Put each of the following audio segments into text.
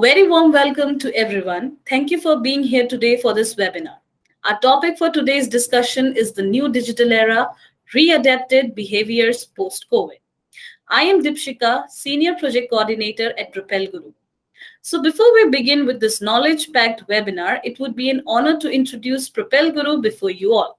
very warm welcome to everyone. Thank you for being here today for this webinar. Our topic for today's discussion is the new digital era, Readapted Behaviors Post-Covid. I am Dipshika, Senior Project Coordinator at PurgeGuru. So before we begin with this knowledge-packed webinar, it would be an honor to introduce PurgeGuru before you all.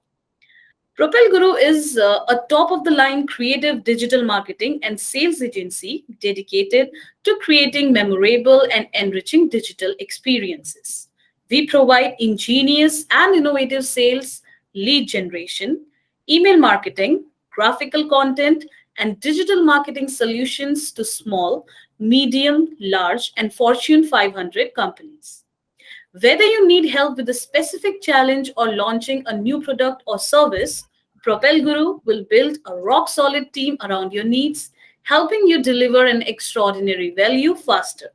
propelguru is a top-of-the-line creative digital marketing and sales agency dedicated to creating memorable and enriching digital experiences. We provide ingenious and innovative sales, lead generation, email marketing, graphical content, and digital marketing solutions to small, medium, large, and Fortune 500 companies. Whether you need help with a specific challenge or launching a new product or service, PropelGuru will build a rock solid team around your needs, helping you deliver an extraordinary value faster.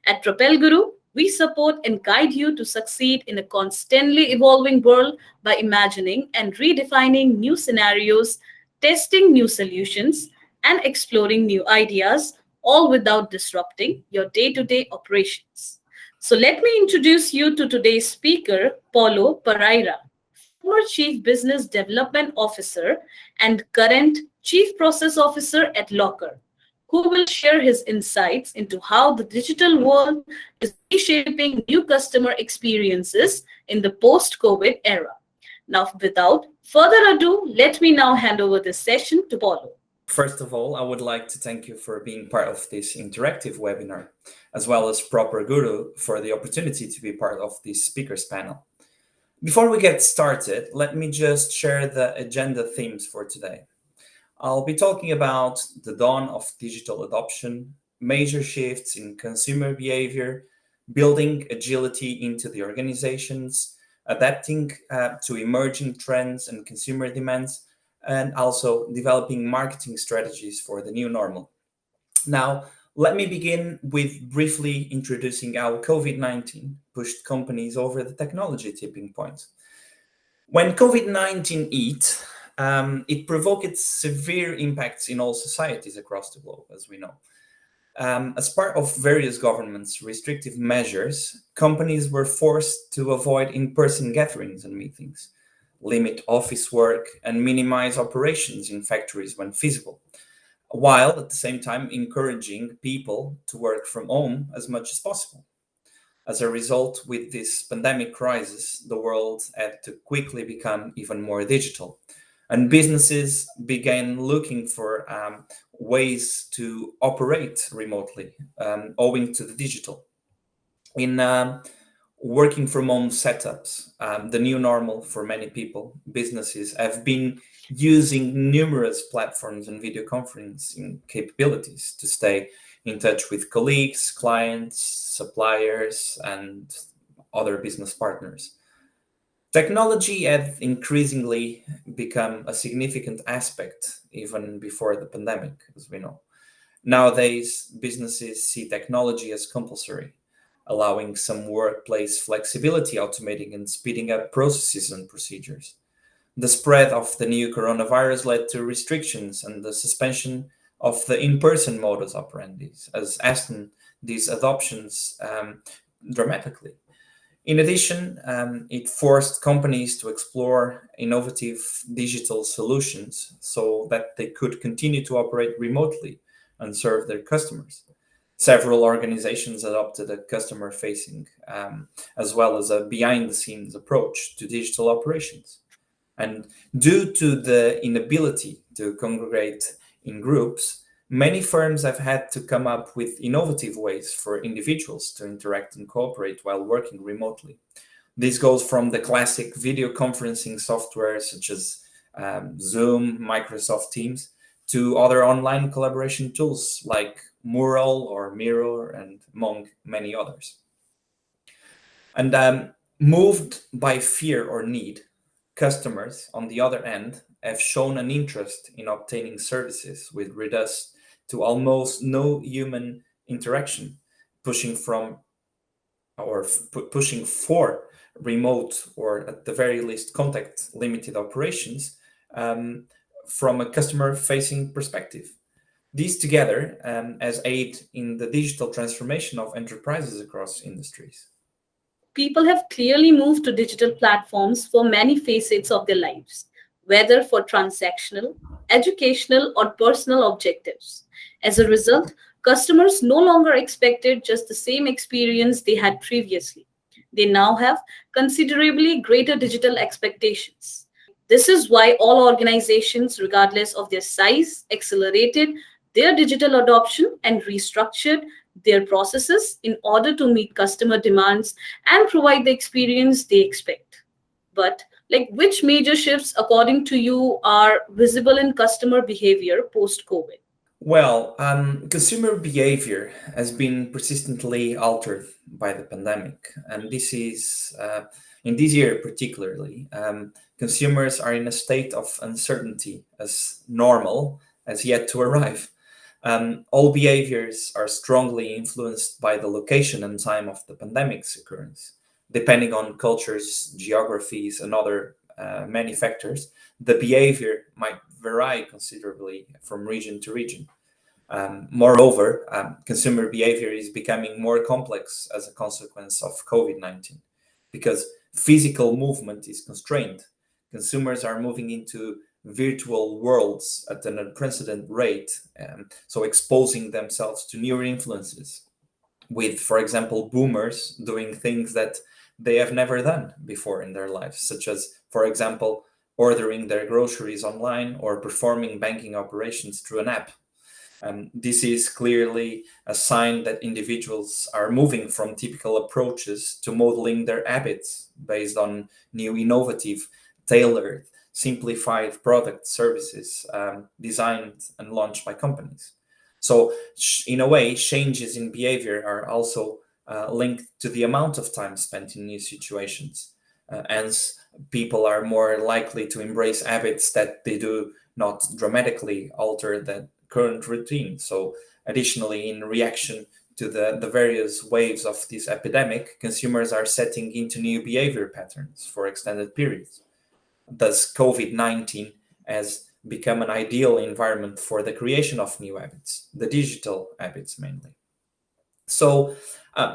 At PropelGuru, we support and guide you to succeed in a constantly evolving world by imagining and redefining new scenarios, testing new solutions, and exploring new ideas, all without disrupting your day to day operations. So let me introduce you to today's speaker, Paulo Pereira, former Chief Business Development Officer and current Chief Process Officer at Locker, who will share his insights into how the digital world is reshaping new customer experiences in the post-COVID era. Now, without further ado, let me now hand over this session to Paulo. First of all, I would like to thank you for being part of this interactive webinar, as well as PurgeGuru for the opportunity to be part of this speakers panel. Before we get started, let me just share the agenda themes for today. I'll be talking about the dawn of digital adoption, major shifts in consumer behavior, building agility into the organizations, adapting to emerging trends and consumer demands, and also developing marketing strategies for the new normal. Now, let me begin with briefly introducing how COVID-19 pushed companies over the technology tipping point. When COVID-19 hit, it provoked severe impacts in all societies across the globe, as we know. As part of various governments' restrictive measures, companies were forced to avoid in-person gatherings and meetings, limit office work, and minimize operations in factories when feasible, while at the same time encouraging people to work from home as much as possible. As a result, with this pandemic crisis, the world had to quickly become even more digital, and businesses began looking for ways to operate remotely, owing to the digital. In working from home setups, the new normal for many people, businesses have been using numerous platforms and video conferencing capabilities to stay in touch with colleagues, clients, suppliers, and other business partners. Technology had increasingly become a significant aspect even before the pandemic, as we know. Nowadays, businesses see technology as compulsory, allowing some workplace flexibility, automating and speeding up processes and procedures. The spread of the new coronavirus led to restrictions and the suspension of the in-person modus operandi, as hastened these adoptions dramatically. In addition, it forced companies to explore innovative digital solutions so that they could continue to operate remotely and serve their customers. Several organizations adopted a customer-facing as well as a behind-the-scenes approach to digital operations. And due to the inability to congregate in groups, many firms have had to come up with innovative ways for individuals to interact and cooperate while working remotely. This goes from the classic video conferencing software such as Zoom, Microsoft Teams, to other online collaboration tools like Mural or Miro, and among many others. And moved by fear or need, customers, on the other hand, have shown an interest in obtaining services with reduced to almost no human interaction, pushing for remote or at the very least contact limited operations from a customer facing perspective. These together as aid in the digital transformation of enterprises across industries. People have clearly moved to digital platforms for many facets of their lives, whether for transactional, educational, or personal objectives. As a result, customers no longer expected just the same experience they had previously. They now have considerably greater digital expectations. This is why all organizations, regardless of their size, accelerated their digital adoption and restructured their processes in order to meet customer demands and provide the experience they expect. But, which major shifts, according to you, are visible in customer behavior post COVID? Well, consumer behavior has been persistently altered by the pandemic, and this is in this year particularly. Consumers are in a state of uncertainty as normal as yet to arrive. All behaviors are strongly influenced by the location and time of the pandemic's occurrence. Depending on cultures, geographies, and other many factors, the behavior might vary considerably from region to region. Moreover, consumer behavior is becoming more complex as a consequence of COVID-19 because physical movement is constrained. Consumers are moving into virtual worlds at an unprecedented rate, so exposing themselves to new influences, with, for example, boomers doing things that they have never done before in their lives, such as, for example, ordering their groceries online or performing banking operations through an app. This is clearly a sign that individuals are moving from typical approaches to modeling their habits based on new, innovative, tailored, simplified product services designed and launched by companies. So, in a way, changes in behavior are also linked to the amount of time spent in new situations. Hence, people are more likely to embrace habits that they do not dramatically alter the current routine. So, additionally, in reaction to the various waves of this epidemic, consumers are setting into new behavior patterns for extended periods. Thus, COVID-19 has become an ideal environment for the creation of new habits, the digital habits mainly. So,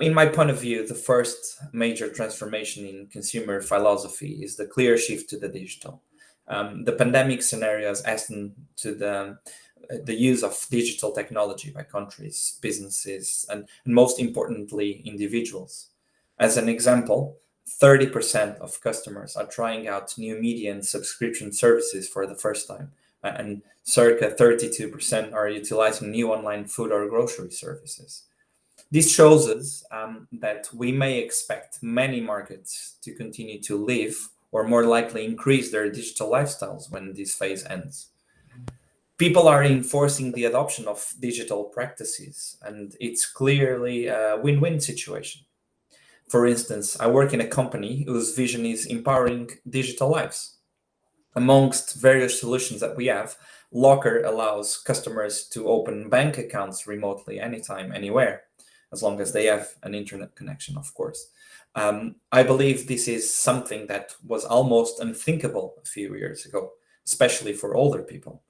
in my point of view, the first major transformation in consumer philosophy is the clear shift to the digital. The pandemic scenario has hastened to the use of digital technology by countries, businesses, and most importantly, individuals. As an example, 30% of customers are trying out new media and subscription services for the first time, and circa 32% are utilizing new online food or grocery services. This shows us that we may expect many markets to continue to live or more likely increase their digital lifestyles when this phase ends. People are enforcing the adoption of digital practices, and it's clearly a win-win situation. For instance, I work in a company whose vision is empowering digital lives. Amongst various solutions that we have, Locker allows customers to open bank accounts remotely anytime, anywhere, as long as they have an internet connection, of course. I believe this is something that was almost unthinkable a few years ago, especially for older people.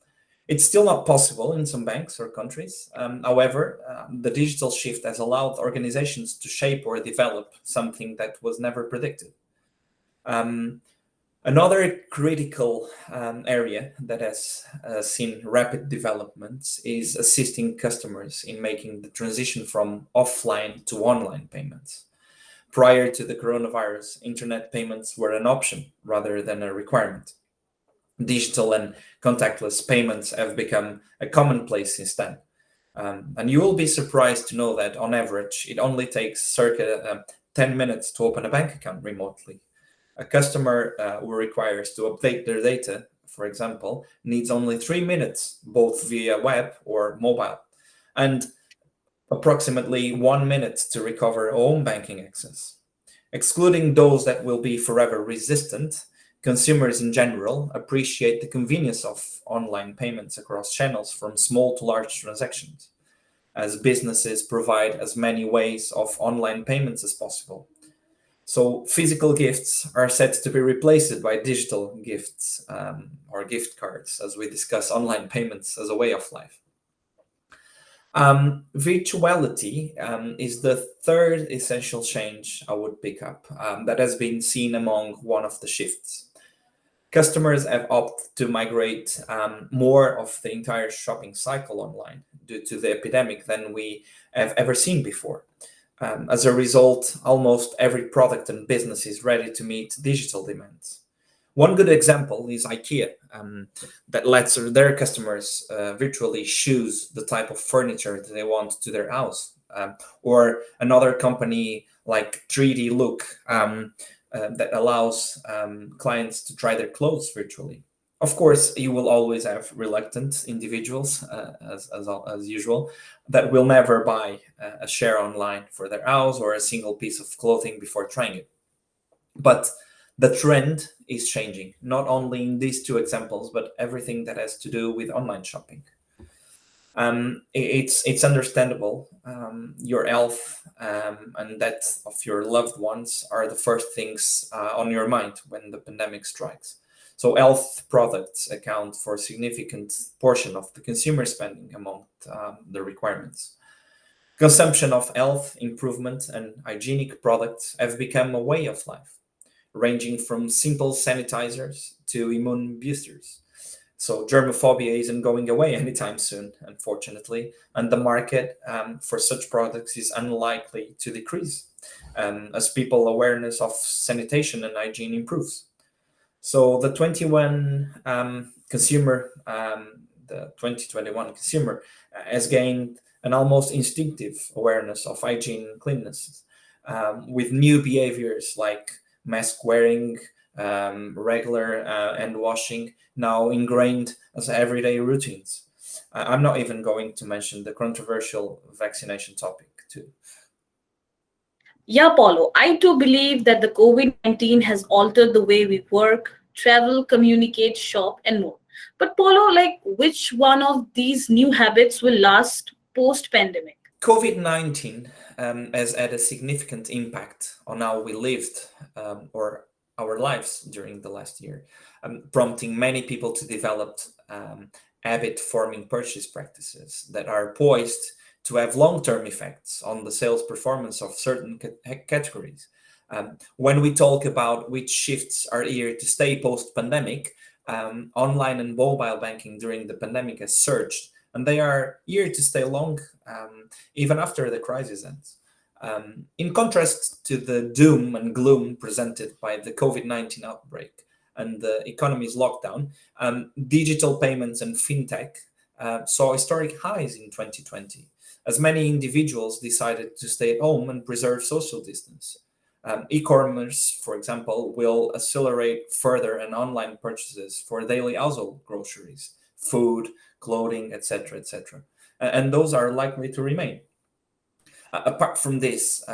It's still not possible in some banks or countries. However, the digital shift has allowed organizations to shape or develop something that was never predicted. Um, Another critical area that has seen rapid developments is assisting customers in making the transition from offline to online payments. Prior to the coronavirus, internet payments were an option rather than a requirement. Digital and contactless payments have become a commonplace since then. And you will be surprised to know that on average, it only takes circa 10 minutes to open a bank account remotely. A customer who requires to update their data, for example, needs only 3 minutes, both via web or mobile, and approximately 1 minute to recover home banking access. Excluding those that will be forever resistant, consumers in general appreciate the convenience of online payments across channels from small to large transactions, as businesses provide as many ways of online payments as possible. So physical gifts are set to be replaced by digital gifts or gift cards, as we discuss online payments as a way of life. Virtuality is the third essential change I would pick up that has been seen among one of the shifts. Customers have opted to migrate more of the entire shopping cycle online due to the epidemic than we have ever seen before. As a result, almost every product and business is ready to meet digital demands. One good example is IKEA, that lets their customers virtually choose the type of furniture that they want to their house. Or another company like 3D Look, that allows clients to try their clothes virtually. Of course, you will always have reluctant individuals, as usual, that will never buy a share online for their house or a single piece of clothing before trying it. But the trend is changing, not only in these two examples, but everything that has to do with online shopping. It's understandable. Your health and that of your loved ones are the first things on your mind when the pandemic strikes. So health products account for a significant portion of the consumer spending among the requirements. Consumption of health improvement and hygienic products have become a way of life, ranging from simple sanitizers to immune boosters. So germophobia isn't going away anytime soon, unfortunately, and the market for such products is unlikely to decrease as people awareness of sanitation and hygiene improves. So the 2021 consumer has gained an almost instinctive awareness of hygiene and cleanliness, with new behaviors like mask wearing, regular hand washing now ingrained as everyday routines. I'm not even going to mention the controversial vaccination topic too. Yeah, Paulo, I too believe that the COVID-19 has altered the way we work, travel, communicate, shop, and more. But Paulo, like, which one of these new habits will last post-pandemic? COVID-19 has had a significant impact on how we lived or our lives during the last year, prompting many people to develop habit forming purchase practices that are poised to have long term effects on the sales performance of certain categories. When we talk about which shifts are here to stay post pandemic, online and mobile banking during the pandemic has surged, and they are here to stay long, even after the crisis ends. In contrast to the doom and gloom presented by the COVID-19 outbreak and the economy's lockdown, digital payments and fintech saw historic highs in 2020, as many individuals decided to stay at home and preserve social distance. E-commerce, for example, will accelerate further and online purchases for daily household groceries, food, clothing, etc., etc. And those are likely to remain. Apart from this,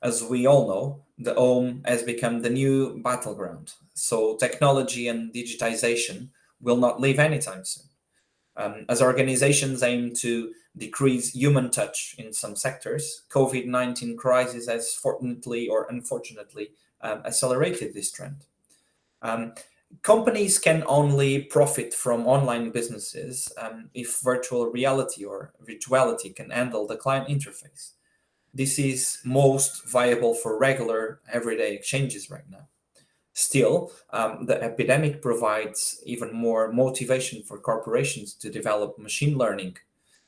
as we all know, the home has become the new battleground. So technology and digitization will not leave anytime soon. As organizations aim to decrease human touch in some sectors, COVID-19 crisis has fortunately or unfortunately accelerated this trend. Um, Companies can only profit from online businesses if virtual reality or virtuality can handle the client interface. This is most viable for regular everyday exchanges right now. Still, the epidemic provides even more motivation for corporations to develop machine learning,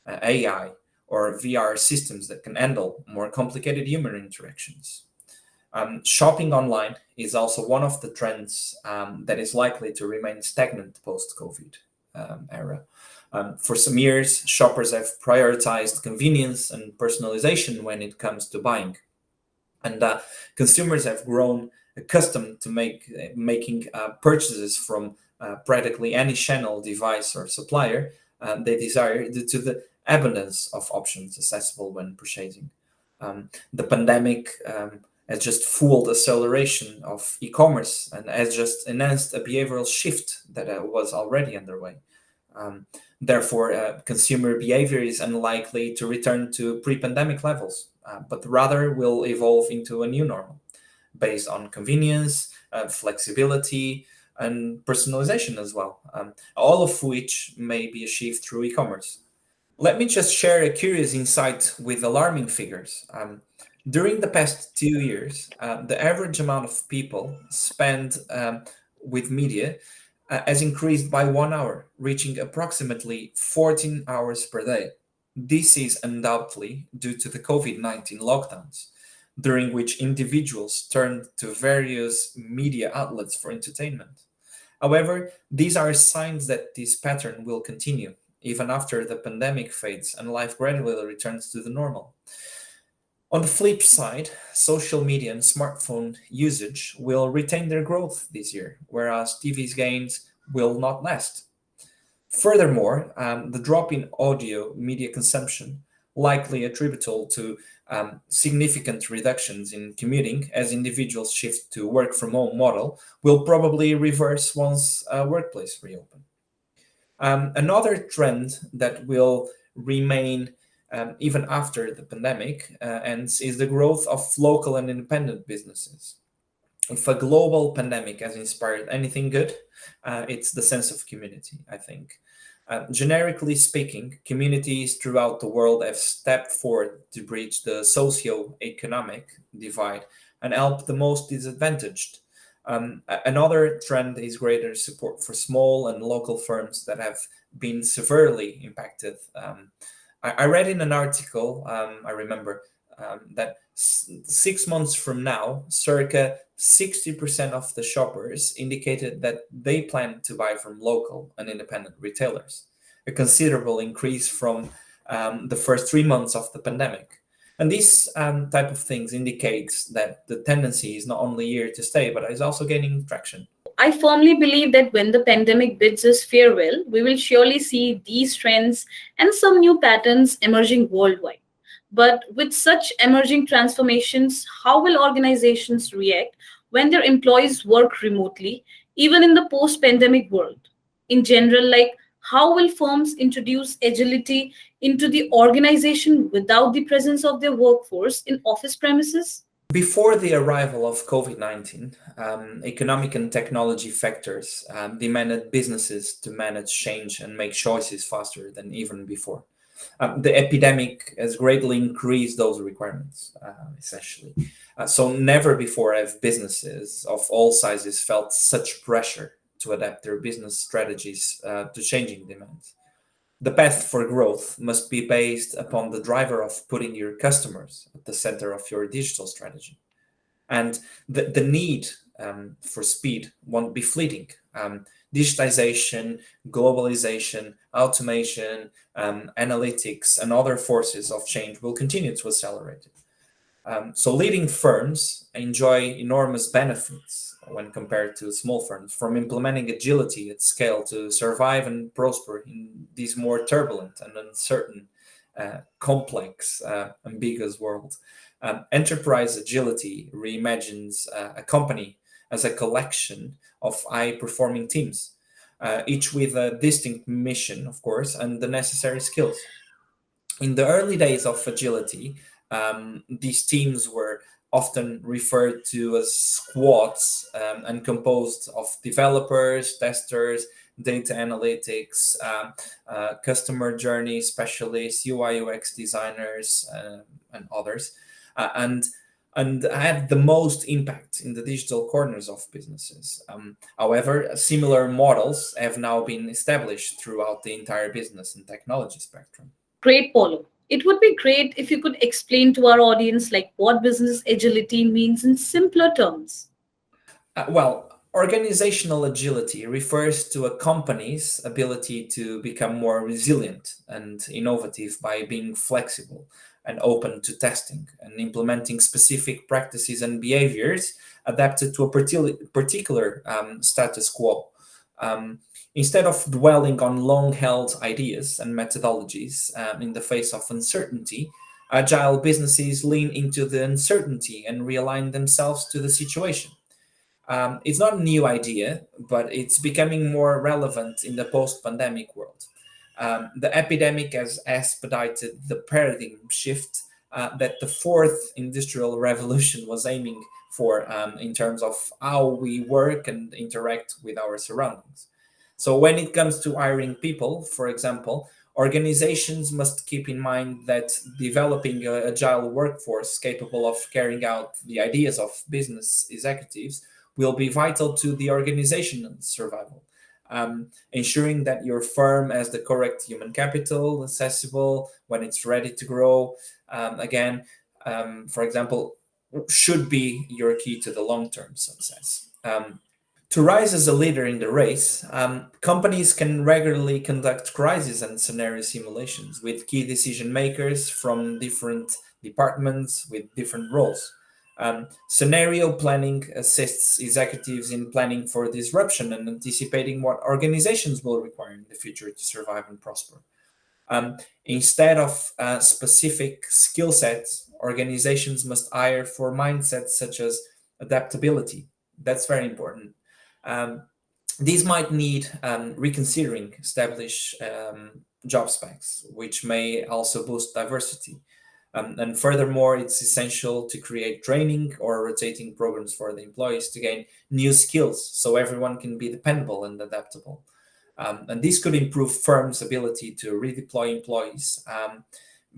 AI, or VR systems that can handle more complicated human interactions. Shopping online is also one of the trends that is likely to remain stagnant post-COVID era. For some years, shoppers have prioritized convenience and personalization when it comes to buying, and consumers have grown accustomed to making purchases from practically any channel, device, or supplier they desire due to the abundance of options accessible when purchasing. The pandemic has just fueled acceleration of e-commerce and has just enhanced a behavioral shift that was already underway. Um, Therefore, consumer behavior is unlikely to return to pre-pandemic levels, but rather will evolve into a new normal based on convenience, flexibility, and personalization as well, all of which may be achieved through e-commerce. Let me just share a curious insight with alarming figures. During the past 2 years, the average amount of people spent with media has increased by 1 hour, reaching approximately 14 hours per day. This is undoubtedly due to the COVID-19 lockdowns, during which individuals turned to various media outlets for entertainment. However, these are signs that this pattern will continue even after the pandemic fades and life gradually returns to the normal. On the flip side, social media and smartphone usage will retain their growth this year, whereas TV's gains will not last. Furthermore, the drop in audio media consumption, likely attributable to significant reductions in commuting as individuals shift to work from home model, will probably reverse once workplace reopen. Another trend that will remain even after the pandemic ends is the growth of local and independent businesses. If a global pandemic has inspired anything good, it's the sense of community, I think. Generically speaking, communities throughout the world have stepped forward to bridge the socio-economic divide and help the most disadvantaged. Another trend is greater support for small and local firms that have been severely impacted. I read in an article, I remember, that 6 months from now, circa 60% of the shoppers indicated that they plan to buy from local and independent retailers, a considerable increase from the first 3 months of the pandemic. And these type of things indicates that the tendency is not only here to stay, but is also gaining traction. I firmly believe that when the pandemic bids us farewell, we will surely see these trends and some new patterns emerging worldwide. But with such emerging transformations, how will organizations react when their employees work remotely, even in the post pandemic world? In general, like how will firms introduce agility into the organization without the presence of their workforce in office premises? Before the arrival of COVID 19, economic and technology factors demanded businesses to manage change and make choices faster than even before. The epidemic has greatly increased those requirements, essentially. So, never before have businesses of all sizes felt such pressure to adapt their business strategies to changing demands. The path for growth must be based upon the driver of putting your customers at the center of your digital strategy. And the need for speed won't be fleeting. Digitization, globalization, automation, analytics, and other forces of change will continue to accelerate it. So leading firms enjoy enormous benefits when compared to small firms, from implementing agility at scale to survive and prosper in these more turbulent and uncertain, complex, ambiguous world. Enterprise agility reimagines a company as a collection of high-performing teams, each with a distinct mission, of course, and the necessary skills. In the early days of agility, these teams were often referred to as squads and composed of developers, testers, data analytics, customer journey specialists, UI UX designers, and others, and had the most impact in the digital corners of businesses. However, similar models have now been established throughout the entire business and technology spectrum. Great, Paulo. It would be great if you could explain to our audience like what business agility means in simpler terms. Organizational agility refers to a company's ability to become more resilient and innovative by being flexible and open to testing and implementing specific practices and behaviors adapted to a particular status quo. Um, Instead of dwelling on long held ideas and methodologies in the face of uncertainty, agile businesses lean into the uncertainty and realign themselves to the situation. It's not a new idea, but it's becoming more relevant in the post pandemic world. The epidemic has expedited the paradigm shift that the fourth industrial revolution was aiming for in terms of how we work and interact with our surroundings. So, when it comes to hiring people, for example, Organizations must keep in mind that developing an agile workforce capable of carrying out the ideas of business executives will be vital to the organization's survival. Ensuring that your firm has the correct human capital accessible when it's ready to grow, again, for example, should be your key to the long term success. To rise as a leader in the race, companies can regularly conduct crisis and scenario simulations with key decision makers from different departments with different roles. Scenario planning assists executives in planning for disruption and anticipating what organizations will require in the future to survive and prosper. Instead of specific skill sets, organizations must hire for mindsets such as adaptability. That's very important. Um, these might need reconsidering established job specs, which may also boost diversity. And furthermore, it's essential to create training or rotating programs for the employees to gain new skills so everyone can be dependable and adaptable. And this could improve firms' ability to redeploy employees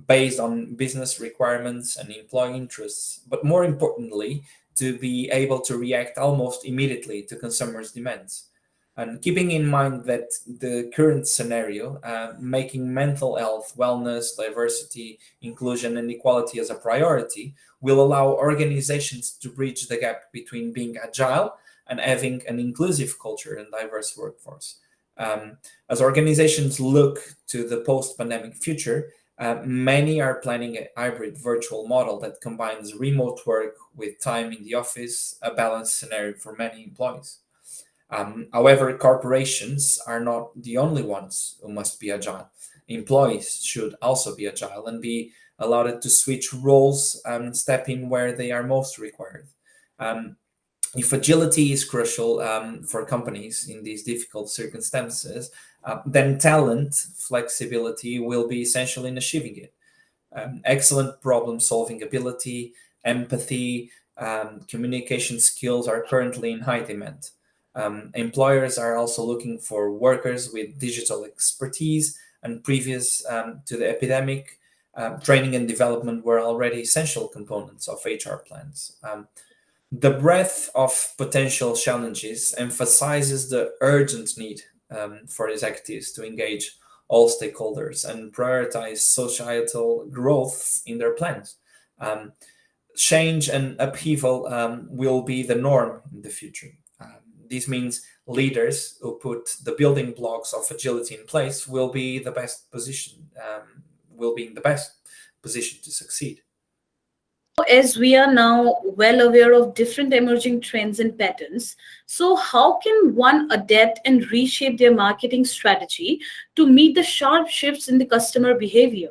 based on business requirements and employee interests, but more importantly, to be able to react almost immediately to consumers' demands. And keeping in mind that the current scenario, making mental health, wellness, diversity, inclusion, and equality as a priority, will allow organizations to bridge the gap between being agile and having an inclusive culture and diverse workforce. As organizations look to the post pandemic future, many are planning a hybrid virtual model that combines remote work with time in the office, a balanced scenario for many employees. However, corporations are not the only ones who must be agile. Employees should also be agile and be allowed to switch roles and step in where they are most required. Um, if agility is crucial for companies in these difficult circumstances, then talent, flexibility will be essential in achieving it. Excellent problem solving ability, empathy, communication skills are currently in high demand. Employers are also looking for workers with digital expertise, and previous to the epidemic, training and development were already essential components of HR plans. The breadth of potential challenges emphasizes the urgent need for executives to engage all stakeholders and prioritize societal growth in their plans. Um, Change and upheaval will be the norm in the future. This means leaders who put the building blocks of agility in place will be in the best position to succeed. As we are now well aware of different emerging trends and patterns, so how can one adapt and reshape their marketing strategy to meet the sharp shifts in the customer behavior?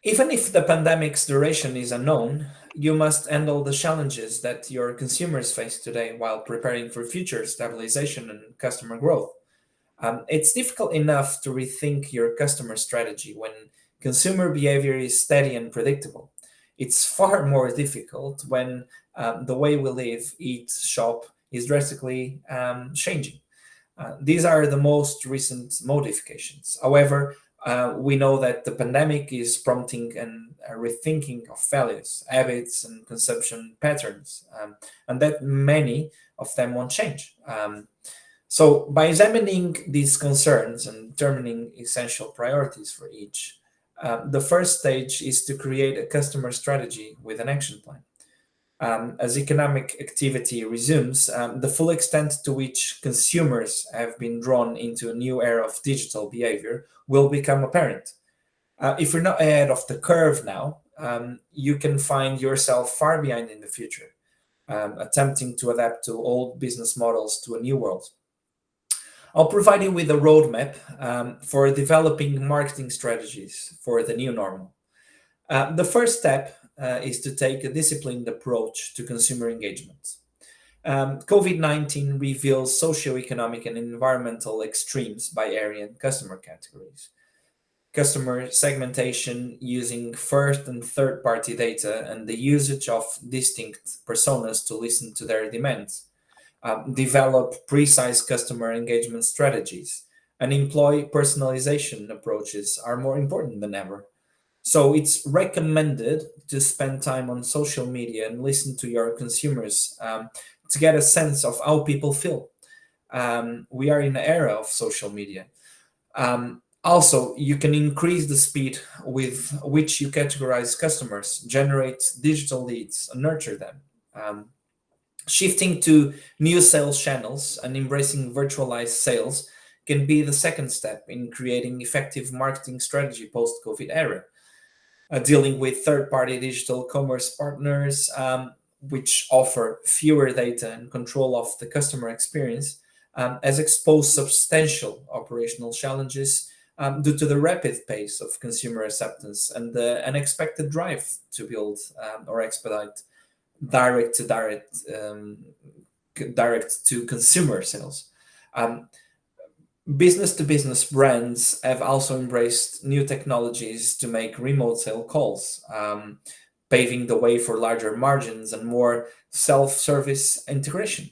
Even if the pandemic's duration is unknown, you must handle the challenges that your consumers face today while preparing for future stabilization and customer growth. It's difficult enough to rethink your customer strategy when consumer behavior is steady and predictable. It's far more difficult when the way we live, eat, shop is drastically changing. These are the most recent modifications. However, we know that the pandemic is prompting a rethinking of values, habits, and consumption patterns, and that many of them won't change. So, by examining these concerns and determining essential priorities for each, the first stage is to create a customer strategy with an action plan. As economic activity resumes, the full extent to which consumers have been drawn into a new era of digital behavior will become apparent. If you're not ahead of the curve now, you can find yourself far behind in the future, attempting to adapt to old business models to a new world. I'll provide you with a roadmap for developing marketing strategies for the new normal. The first step is to take a disciplined approach to consumer engagement. COVID 19 reveals socioeconomic and environmental extremes by area and customer categories. Customer segmentation using first and third party data and the usage of distinct personas to listen to their demands. Develop precise customer engagement strategies and employee personalization approaches are more important than ever. So it's recommended to spend time on social media and listen to your consumers to get a sense of how people feel. We are in an era of social media. Also, you can increase the speed with which you categorize customers, generate digital leads, and nurture them. Um, Shifting to new sales channels and embracing virtualized sales can be the second step in creating effective marketing strategy post-COVID era. Dealing with third-party digital commerce partners, which offer fewer data and control of the customer experience, has exposed substantial operational challenges due to the rapid pace of consumer acceptance and the unexpected drive to build or expedite direct to direct direct to consumer sales. Um, Business to business brands have also embraced new technologies to make remote sale calls, paving the way for larger margins and more self-service integration.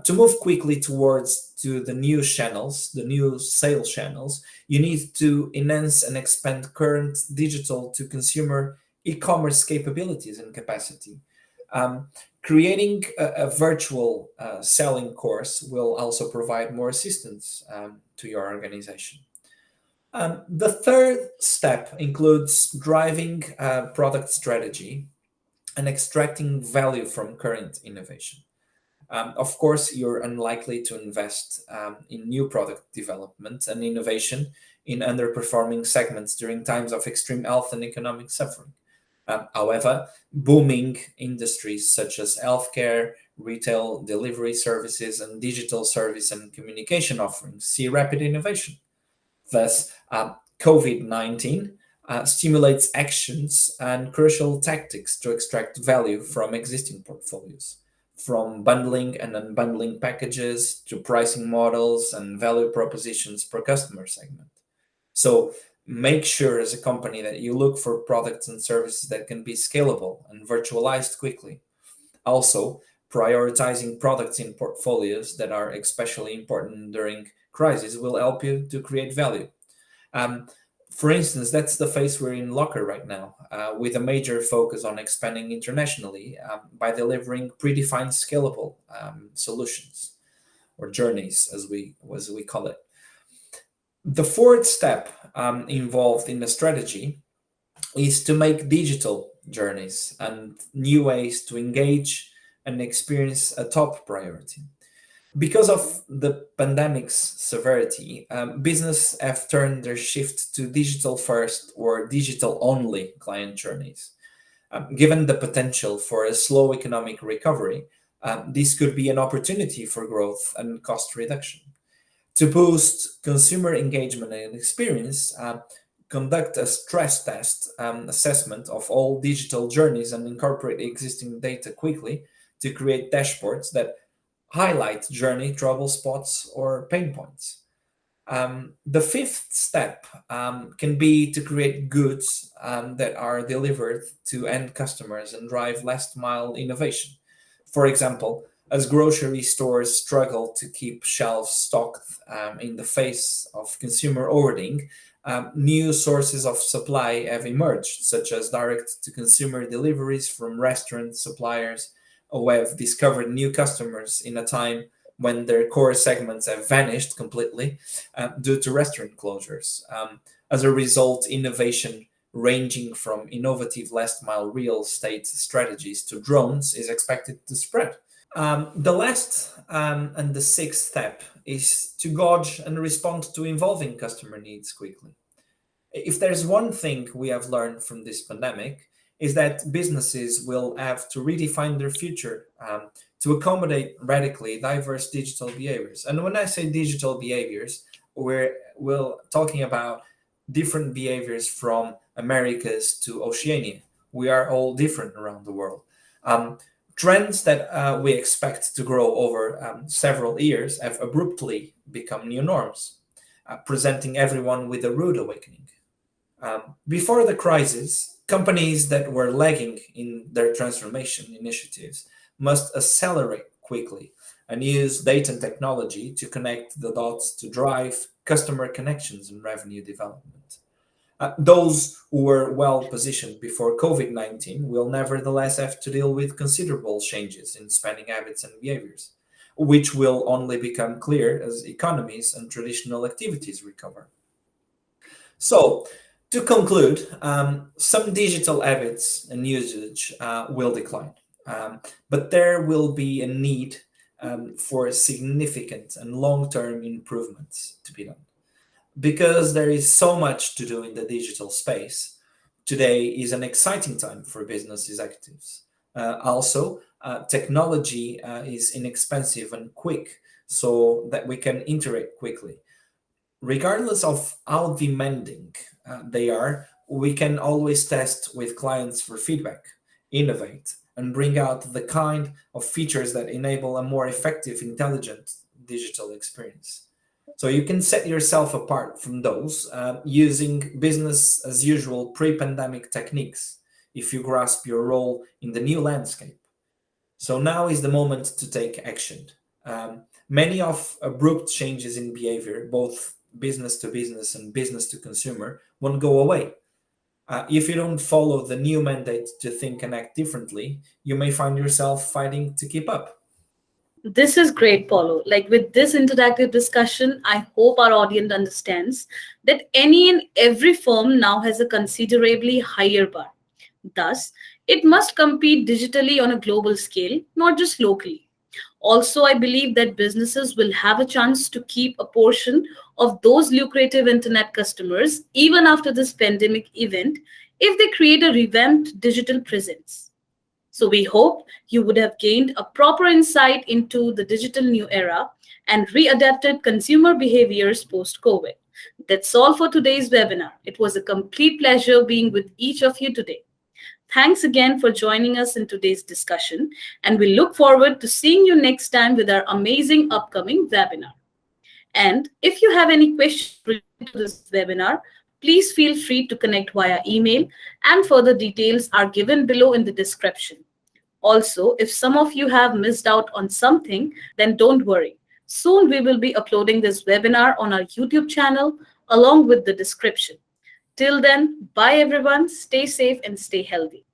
To move quickly towards to the new channels, the new sales channels, you need to enhance and expand current digital to consumer e-commerce capabilities and capacity. Um, Creating a virtual selling course will also provide more assistance to your organization. The third step includes driving product strategy and extracting value from current innovation. Of course, you're unlikely to invest in new product development and innovation in underperforming segments during times of extreme health and economic suffering. However, booming industries such as healthcare, retail, delivery services, and digital service and communication offerings see rapid innovation. Thus, COVID 19 stimulates actions and crucial tactics to extract value from existing portfolios, from bundling and unbundling packages to pricing models and value propositions per customer segment. So, make sure as a company that you look for products and services that can be scalable and virtualized quickly. Also, prioritizing products in portfolios that are especially important during crisis will help you to create value. Um, for instance, that's the phase we're in Locker right now, with a major focus on expanding internationally by delivering predefined scalable solutions or journeys, as we call it. The fourth step involved in the strategy is to make digital journeys and new ways to engage and experience a top priority. Because of the pandemic's severity, business have turned their shift to digital first or digital only client journeys. Given the potential for a slow economic recovery, this could be an opportunity for growth and cost reduction. To boost consumer engagement and experience, conduct a stress test assessment of all digital journeys and incorporate existing data quickly to create dashboards that highlight journey trouble spots or pain points. The fifth step can be to create goods that are delivered to end customers and drive last mile innovation. For example, as grocery stores struggle to keep shelves stocked in the face of consumer hoarding, new sources of supply have emerged, such as direct to consumer deliveries from restaurant suppliers who have discovered new customers in a time when their core segments have vanished completely due to restaurant closures. As a result, innovation ranging from innovative last mile real estate strategies to drones is expected to spread. The last and the sixth step is to gauge and respond to evolving customer needs quickly. If there's one thing we have learned from this pandemic, is that businesses will have to redefine their future to accommodate radically diverse digital behaviors. And when I say digital behaviors, we're talking about different behaviors from Americas to Oceania. We are all different around the world. Um, Trends that we expect to grow over several years have abruptly become new norms, presenting everyone with a rude awakening. Before the crisis, companies that were lagging in their transformation initiatives must accelerate quickly and use data and technology to connect the dots to drive customer connections, and revenue development. Those who were well positioned before COVID 19 will nevertheless have to deal with considerable changes in spending habits and behaviors, which will only become clear as economies and traditional activities recover. So, to conclude, some digital habits and usage will decline, but there will be a need for significant and long term improvements to be done. Because there is so much to do in the digital space, today is an exciting time for business executives. Technology is inexpensive and quick, so that we can iterate quickly. Regardless of how demanding they are, we can always test with clients for feedback, innovate, and bring out the kind of features that enable a more effective, intelligent digital experience. So you can set yourself apart from those using business as usual pre pandemic techniques if you grasp your role in the new landscape. So now is the moment to take action. Many of abrupt changes in behavior, both business to business and business to consumer, won't go away. If you don't follow the new mandate to think and act differently, you may find yourself fighting to keep up. This is great, Paulo. Like with this interactive discussion, I hope our audience understands that any and every firm now has a considerably higher bar. Thus, it must compete digitally on a global scale, not just locally. Also, I believe that businesses will have a chance to keep a portion of those lucrative internet customers even after this pandemic event if they create a revamped digital presence. So we hope you would have gained a proper insight into the digital new era and readapted consumer behaviors post COVID. That's all for today's webinar. It was a complete pleasure being with each of you today. Thanks again for joining us in today's discussion, and we look forward to seeing you next time with our amazing upcoming webinar. And if you have any questions related to this webinar, please feel free to connect via email, and further details are given below in the description. Also, if some of you have missed out on something, then don't worry. Soon we will be uploading this webinar on our YouTube channel along with the description. Till then, bye everyone, stay safe and stay healthy.